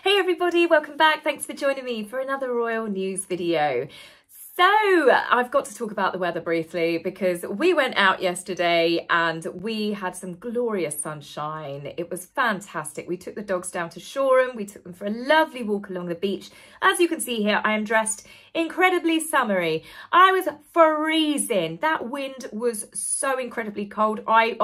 Hey everybody, welcome back. Thanks for joining me for another royal news video. So I've got to talk about the weather briefly because we went out yesterday and we had some glorious sunshine. It was fantastic. We took the dogs down to Shoreham. We took them for a lovely walk along the beach. As you can see here, I am dressed incredibly summery. I was freezing. That wind was so incredibly cold. I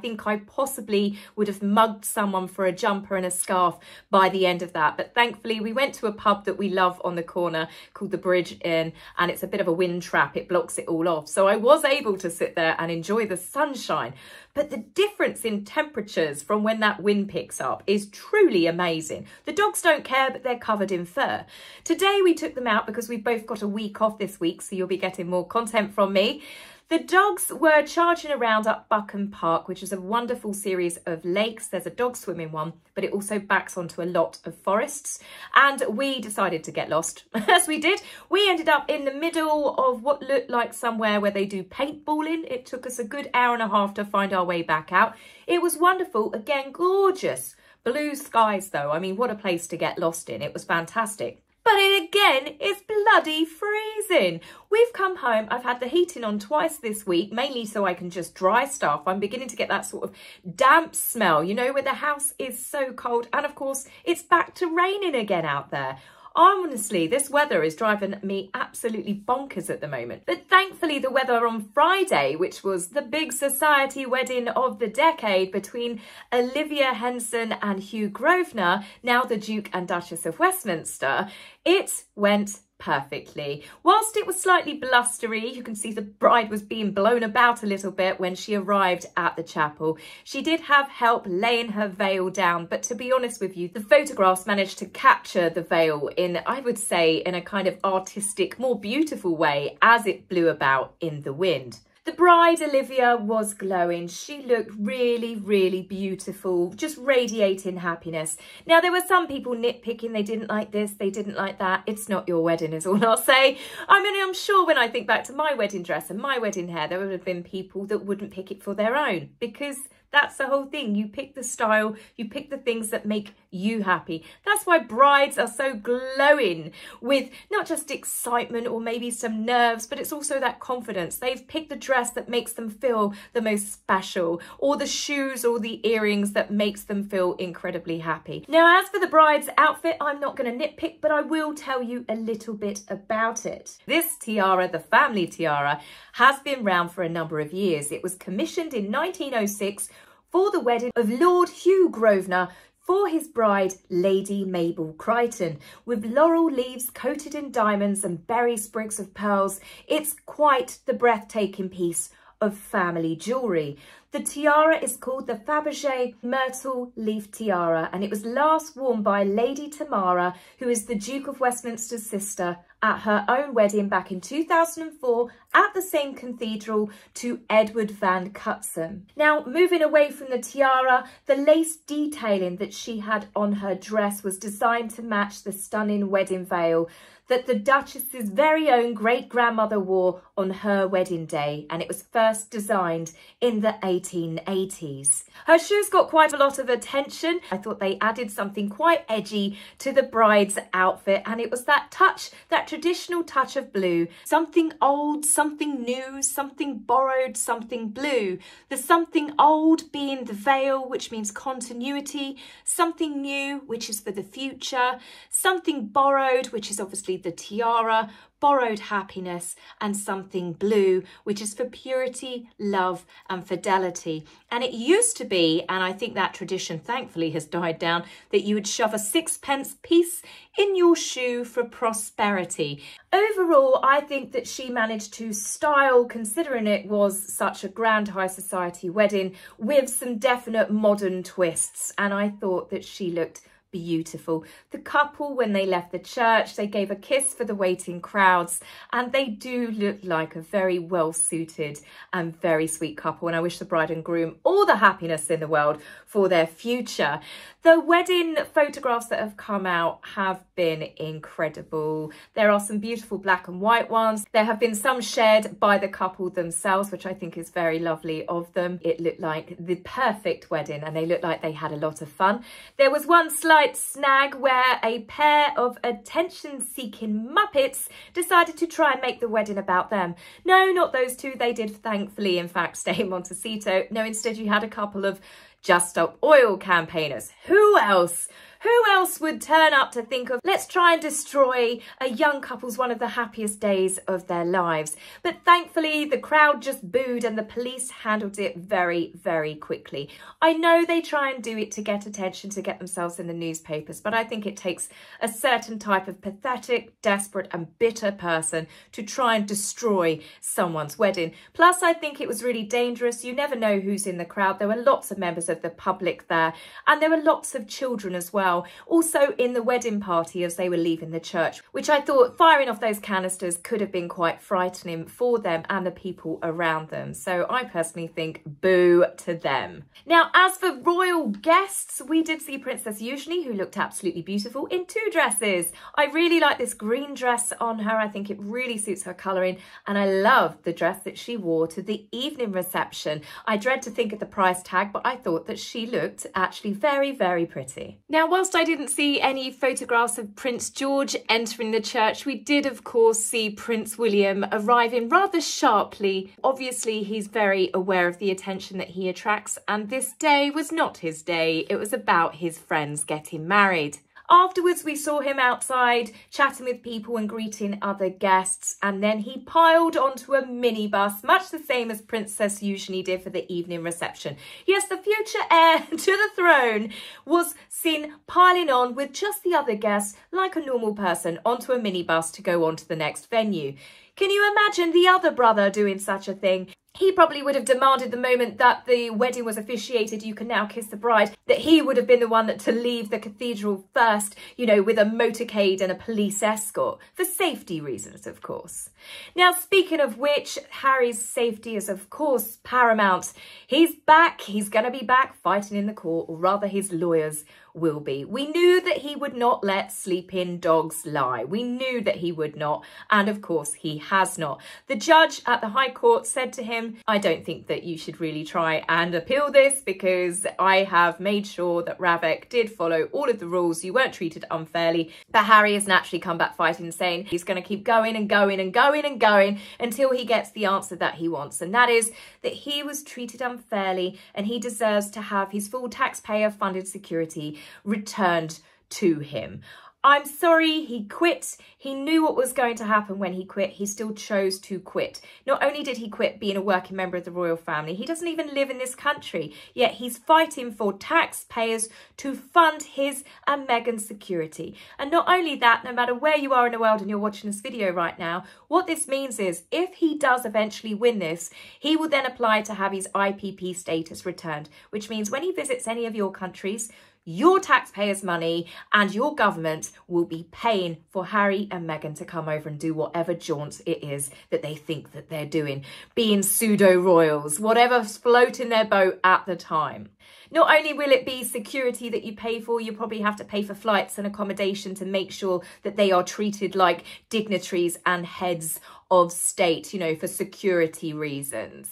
think I possibly would have mugged someone for a jumper and a scarf by the end of that. But thankfully we went to a pub that we love on the corner called the Bridge Inn, and it's a bit of a wind trap. It blocks it all off. So I was able to sit there and enjoy the sunshine. But the difference in temperatures from when that wind picks up is truly amazing. The dogs don't care, but they're covered in fur. Today we took them out because we've both got a week off this week, so you'll be getting more content from me. The dogs were charging around up Buchan Park, which is a wonderful series of lakes. There's a dog swimming one, but it also backs onto a lot of forests. And we decided to get lost, as we did. We ended up in the middle of what looked like somewhere where they do paintballing. It took us a good hour and a half to find our way back out. It was wonderful. Again, gorgeous. Blue skies, though. I mean, what a place to get lost in. It was fantastic. But it again is bloody freezing. We've come home. I've had the heating on twice this week, mainly so I can just dry stuff. I'm beginning to get that sort of damp smell, you know, where the house is so cold. And of course, it's back to raining again out there. Honestly, this weather is driving me absolutely bonkers at the moment. But thankfully, the weather on Friday, which was the big society wedding of the decade between Olivia Henson and Hugh Grosvenor, now the Duke and Duchess of Westminster, it went perfectly. Whilst it was slightly blustery, you can see the bride was being blown about a little bit when she arrived at the chapel. She did have help laying her veil down, but to be honest with you, the photographs managed to capture the veil in, I would say, in a kind of artistic, more beautiful way as it blew about in the wind. The bride, Olivia, was glowing. She looked really, really beautiful, just radiating happiness. Now, there were some people nitpicking. They didn't like this, they didn't like that. It's not your wedding is all I'll say. I mean, I'm sure when I think back to my wedding dress and my wedding hair, there would have been people that wouldn't pick it for their own, because that's the whole thing. You pick the style, you pick the things that make you happy. That's why brides are so glowing with not just excitement or maybe some nerves, but it's also that confidence. They've picked the dress that makes them feel the most special, or the shoes or the earrings that makes them feel incredibly happy. Now, as for the bride's outfit, I'm not going to nitpick, but I will tell you a little bit about it. This tiara, the family tiara, has been around for a number of years. It was commissioned in 1906 for the wedding of Lord Hugh Grosvenor for his bride, Lady Mabel Crichton, with laurel leaves coated in diamonds and berry sprigs of pearls. It's quite the breathtaking piece of family jewellery. The tiara is called the Fabergé Myrtle Leaf Tiara, and it was last worn by Lady Tamara, who is the Duke of Westminster's sister, at her own wedding back in 2004 at the same cathedral to Edward Van Cutsem. Now, moving away from the tiara, the lace detailing that she had on her dress was designed to match the stunning wedding veil that the Duchess's very own great-grandmother wore on her wedding day, and it was first designed in the 1880s. Her shoes got quite a lot of attention. I thought they added something quite edgy to the bride's outfit, and it was that touch, that traditional touch of blue. Something old, something new, something borrowed, something blue. The something old being the veil, which means continuity, something new, which is for the future, something borrowed, which is obviously the tiara, borrowed happiness, and something blue, which is for purity, love, and fidelity. And it used to be, and I think that tradition thankfully has died down, that you would shove a sixpence piece in your shoe for prosperity. Overall, I think that she managed to style, considering it was such a grand high society wedding, with some definite modern twists, and I thought that she looked beautiful. The couple, when they left the church, they gave a kiss for the waiting crowds, and they do look like a very well-suited and very sweet couple, and I wish the bride and groom all the happiness in the world for their future. The wedding photographs that have come out have been incredible. There are some beautiful black and white ones. There have been some shared by the couple themselves, which I think is very lovely of them. It looked like the perfect wedding and they looked like they had a lot of fun. There was one slight snag where a pair of attention-seeking muppets decided to try and make the wedding about them. No, not those two. They did thankfully, in fact, stay in Montecito. No, instead you had a couple of Just Stop Oil campaigners. Who else? Who else would turn up to think of, let's try and destroy a young couple's one of the happiest days of their lives? But thankfully, the crowd just booed and the police handled it very, very quickly. I know they try and do it to get attention, to get themselves in the newspapers, but I think it takes a certain type of pathetic, desperate and bitter person to try and destroy someone's wedding. Plus, I think it was really dangerous. You never know who's in the crowd. There were lots of members of the public there and there were lots of children as well. Also in the wedding party as they were leaving the church, which I thought firing off those canisters could have been quite frightening for them and the people around them. So I personally think boo to them. Now, as for royal guests, we did see Princess Eugenie, who looked absolutely beautiful in 2 dresses. I really like this green dress on her. I think it really suits her colouring and I love the dress that she wore to the evening reception. I dread to think of the price tag, but I thought that she looked actually very, very pretty. Now, whilst I didn't see any photographs of Prince George entering the church, we did of course see Prince William arriving rather sharply. Obviously, he's very aware of the attention that he attracts, and this day was not his day. It was about his friends getting married. Afterwards, we saw him outside chatting with people and greeting other guests, and then he piled onto a minibus, much the same as Princess Eugenie did for the evening reception. Yes, the future heir to the throne was seen piling on with just the other guests, like a normal person, onto a minibus to go on to the next venue. Can you imagine the other brother doing such a thing? He probably would have demanded the moment that the wedding was officiated, you can now kiss the bride, that he would have been the one to leave the cathedral first, you know, with a motorcade and a police escort, for safety reasons, of course. Now, speaking of which, Harry's safety is, of course, paramount. He's back. He's going to be back fighting in the court, or rather his lawyers will be. We knew that he would not let sleeping dogs lie. We knew that he would not. And of course, he has not. The judge at the High Court said to him, I don't think that you should really try and appeal this because I have made sure that Ravek did follow all of the rules. You weren't treated unfairly. But Harry has naturally come back fighting, saying he's going to keep going and going and going and going until he gets the answer that he wants. And that is that he was treated unfairly and he deserves to have his full taxpayer funded security returned to him. I'm sorry, he quit. He knew what was going to happen when he quit. He still chose to quit. Not only did he quit being a working member of the royal family, he doesn't even live in this country, yet he's fighting for taxpayers to fund his and Meghan's security. And not only that, no matter where you are in the world and you're watching this video right now, what this means is if he does eventually win this, he will then apply to have his IPP status returned, which means when he visits any of your countries, your taxpayers' money and your government will be paying for Harry and Meghan to come over and do whatever jaunt it is that they think that they're doing, being pseudo-royals, whatever's floating their boat at the time. Not only will it be security that you pay for, you probably have to pay for flights and accommodation to make sure that they are treated like dignitaries and heads of state, you know, for security reasons.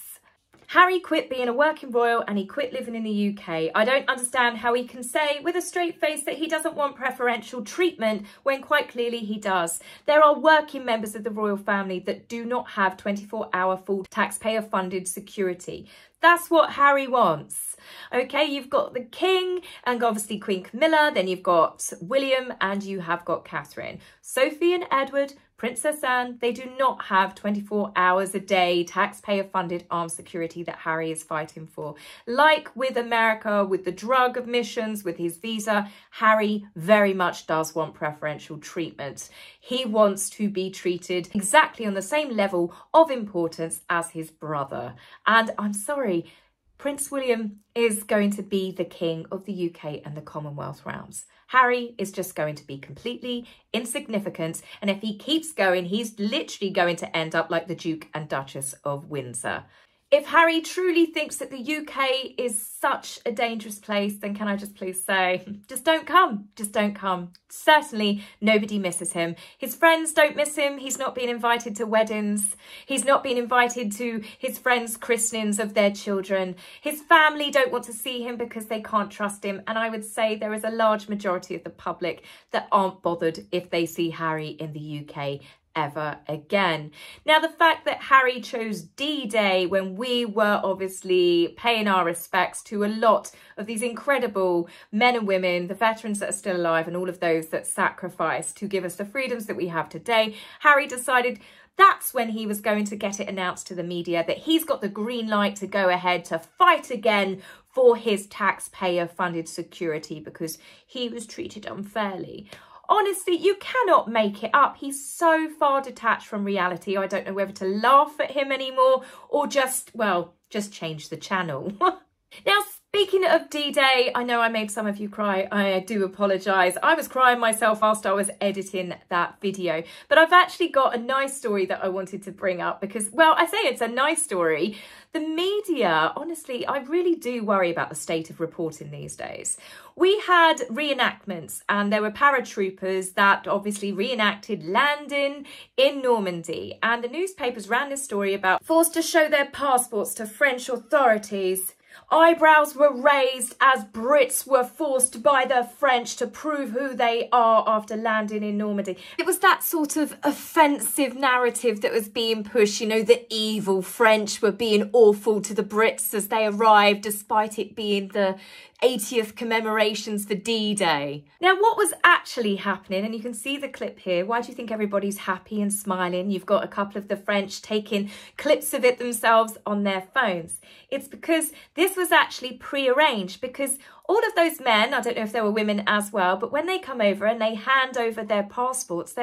Harry quit being a working royal and he quit living in the UK. I don't understand how he can say with a straight face that he doesn't want preferential treatment when quite clearly he does. There are working members of the royal family that do not have 24-hour full taxpayer funded security. That's what Harry wants. Okay, you've got the King and obviously Queen Camilla, then you've got William and you have got Catherine. Sophie and Edward, Princess Anne, they do not have 24 hours a day taxpayer-funded armed security that Harry is fighting for. Like with America, with the drug emissions, with his visa, Harry very much does want preferential treatment. He wants to be treated exactly on the same level of importance as his brother. And I'm sorry, Prince William is going to be the king of the UK and the Commonwealth realms. Harry is just going to be completely insignificant. And if he keeps going, he's literally going to end up like the Duke and Duchess of Windsor. If Harry truly thinks that the UK is such a dangerous place, then can I just please say, just don't come. Just don't come. Certainly nobody misses him. His friends don't miss him. He's not been invited to weddings. He's not been invited to his friends' christenings of their children. His family don't want to see him because they can't trust him. And I would say there is a large majority of the public that aren't bothered if they see Harry in the UK ever again. Now, the fact that Harry chose D-Day when we were obviously paying our respects to a lot of these incredible men and women, the veterans that are still alive and all of those that sacrificed to give us the freedoms that we have today, Harry decided that's when he was going to get it announced to the media that he's got the green light to go ahead to fight again for his taxpayer funded security because he was treated unfairly. Honestly, you cannot make it up. He's so far detached from reality. I don't know whether to laugh at him anymore or just, well, just change the channel. Now, speaking of D-Day, I know I made some of you cry. I do apologise. I was crying myself whilst I was editing that video. But I've actually got a nice story that I wanted to bring up because, well, I say it's a nice story. The media, honestly, I really do worry about the state of reporting these days. We had reenactments and there were paratroopers that obviously reenacted landing in Normandy. And the newspapers ran this story about forced to show their passports to French authorities. Eyebrows were raised as Brits were forced by the French to prove who they are after landing in Normandy. It was that sort of offensive narrative that was being pushed, you know, the evil French were being awful to the Brits as they arrived, despite it being the 80th commemorations for D-Day. Now, what was actually happening, and you can see the clip here, why do you think everybody's happy and smiling? You've got a couple of the French taking clips of it themselves on their phones. It's because this was actually pre-arranged, because all of those men, I don't know if there were women as well, but when they come over and they hand over their passports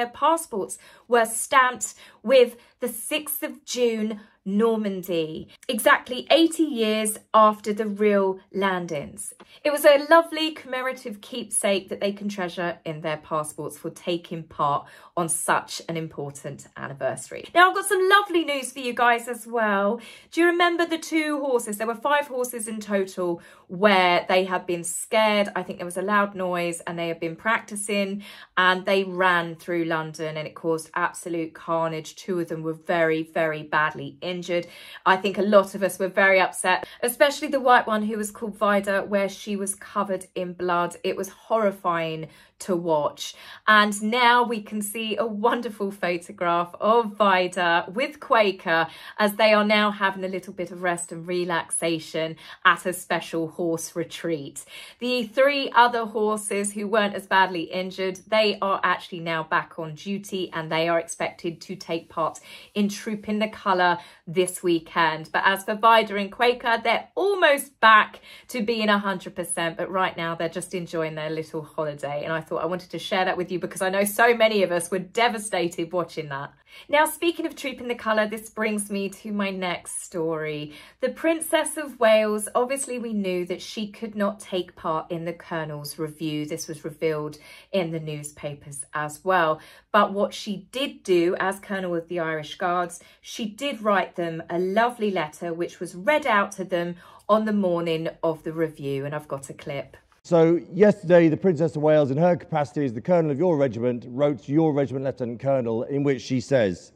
were stamped with the 6th of June Normandy, exactly 80 years after the real landings. It was a lovely commemorative keepsake that they can treasure in their passports for taking part on such an important anniversary. Now, I've got some lovely news for you guys as well. Do you remember the 2 horses? There were 5 horses in total where they had been scared. I think there was a loud noise and they had been practicing and they ran through London and it caused absolute carnage. 2 of them were very, very badly injured. I think a lot of us were very upset, especially the white one who was called Vida, where she was covered in blood. It was horrifying to watch. And now we can see a wonderful photograph of Vida with Quaker as they are now having a little bit of rest and relaxation at a special horse retreat. The 3 other horses who weren't as badly injured, they are actually now back on duty and they are expected to take part in Trooping the Colour this weekend. But as for Vida and Quaker, they're almost back to being 100%, but right now they're just enjoying their little holiday. And I thought I wanted to share that with you because I know so many of us were devastated watching that. Now, speaking of Trooping the Colour, this brings me to my next story. The Princess of Wales, obviously we knew that she could not take part in the Colonel's Review. This was revealed in the newspapers as well. But what she did do as Colonel of the Irish Guards, she did write them a lovely letter which was read out to them on the morning of the review. And I've got a clip. So yesterday, the Princess of Wales, in her capacity as the Colonel of your regiment, wrote to your regiment Lieutenant Colonel, in which she says,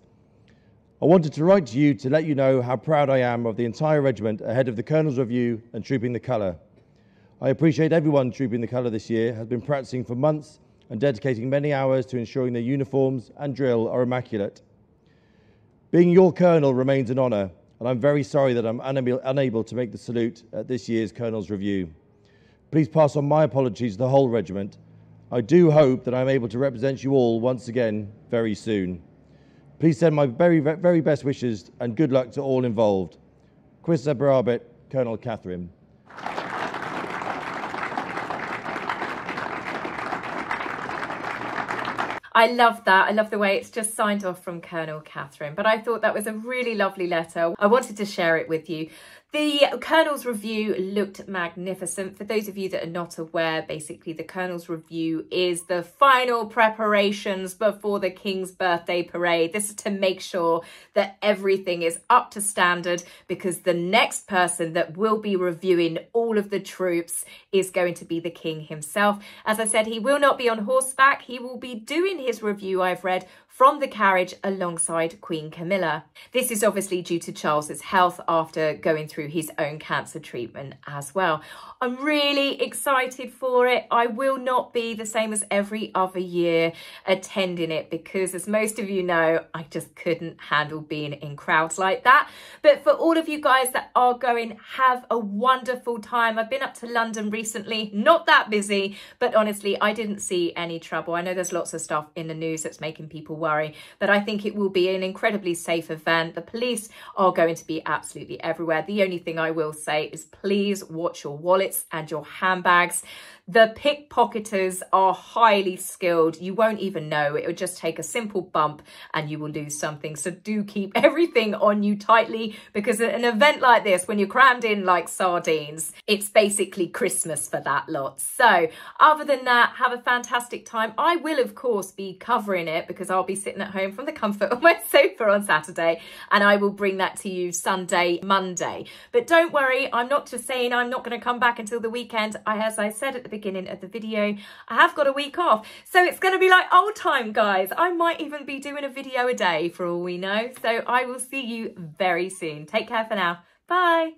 "I wanted to write to you to let you know how proud I am of the entire regiment ahead of the Colonel's Review and Trooping the Colour. I appreciate everyone Trooping the Colour this year has been practicing for months and dedicating many hours to ensuring their uniforms and drill are immaculate. Being your Colonel remains an honour, and I'm very sorry that I'm unable to make the salute at this year's Colonel's Review. Please pass on my apologies to the whole regiment. I do hope that I'm able to represent you all once again very soon. Please send my very, very best wishes and good luck to all involved. Quista Barabit, Colonel Catherine." I love that. I love the way it's just signed off from Colonel Catherine. But I thought that was a really lovely letter. I wanted to share it with you. The Colonel's Review looked magnificent. For those of you that are not aware, basically the Colonel's Review is the final preparations before the King's birthday parade. This is to make sure that everything is up to standard, because the next person that will be reviewing all of the troops is going to be the King himself. As I said, he will not be on horseback. He will be doing his review, I've read, from the carriage alongside Queen Camilla. This is obviously due to Charles's health after going through his own cancer treatment as well. I'm really excited for it. I will not be the same as every other year attending it because, as most of you know, I just couldn't handle being in crowds like that. But for all of you guys that are going, have a wonderful time. I've been up to London recently, not that busy, but honestly, I didn't see any trouble. I know there's lots of stuff in the news that's making people worry, but I think it will be an incredibly safe event. The police are going to be absolutely everywhere. The only thing I will say is please watch your wallets and your handbags. The pickpocketers are highly skilled. You won't even know. It would just take a simple bump and you will lose something. So do keep everything on you tightly, because at an event like this, when you're crammed in like sardines, it's basically Christmas for that lot. So other than that, have a fantastic time. I will, of course, be covering it because I'll be sitting at home from the comfort of my sofa on Saturday, and I will bring that to you Sunday, Monday. But don't worry, I'm not just saying I'm not going to come back until the weekend. As I said at the beginning of the video, I have got a week off, so it's going to be like old time, guys. I might even be doing a video a day for all we know. So I will see you very soon. Take care for now. Bye.